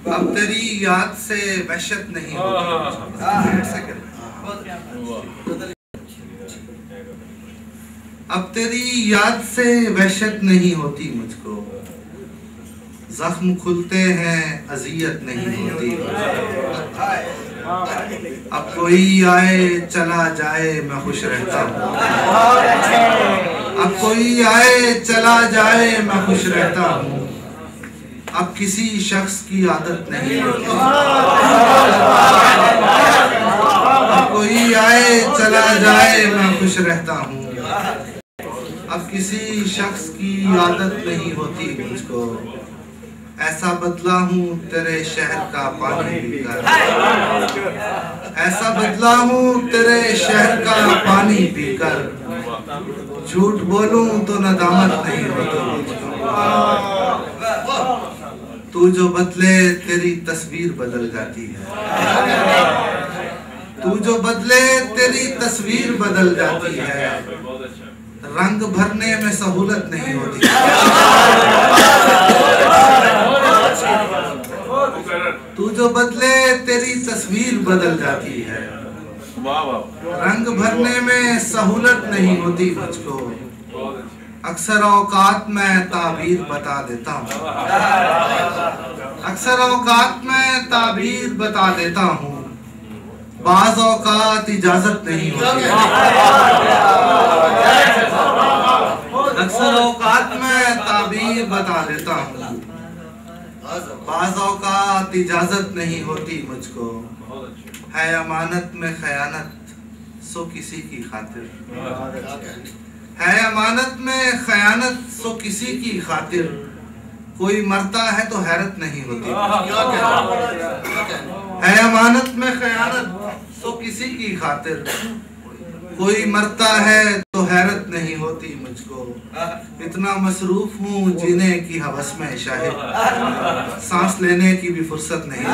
अब तेरी याद से वहशत नहीं होती। अब तेरी याद से वहशत नहीं होती मुझको, जख्म खुलते हैं अजियत नहीं होती। अब कोई आए चला जाए मैं खुश रहता हूँ। अब कोई आए चला जाए मैं खुश रहता हूँ। अब किसी शख्स की आदत नहीं होती। अब कोई आए चला जाए मैं खुश रहता हूँ। अब किसी शख्स की आदत नहीं होती मुझको। ऐसा बदला हूँ तेरे शहर का पानी पीकर। ऐसा बदला हूँ तेरे शहर का पानी पीकर। झूठ बोलूं तो नदामत नहीं होती मुझको। तू जो बदले तेरी तस्वीर बदल जाती है। तू जो बदले तेरी तस्वीर बदल जाती है। रंग भरने में सहूलत नहीं होती। तू जो बदले तेरी तस्वीर बदल जाती है। रंग भरने में सहूलत नहीं होती मुझको। अक्सर औकात में ताबीर बता देता हूँ। अक्सर औकात में ताबीर बता देता हूँ। बाज़ औकात इजाजत नहीं होती। अक्सर औकात में ताबीर बता देता हूँ। बाज़ औकात इजाजत नहीं होती मुझको। है अमानत में खयानत सो किसी की खातिर। है अमानत में खयानत सो किसी की खातिर। कोई मरता है तो हैरत नहीं होती। है अमानत में खयानत सो किसी की खातिर। कोई मरता है तो हैरत नहीं होती मुझको। इतना मसरूफ हूँ जीने की हवस में शाहिद, सांस लेने की भी फुर्सत नहीं।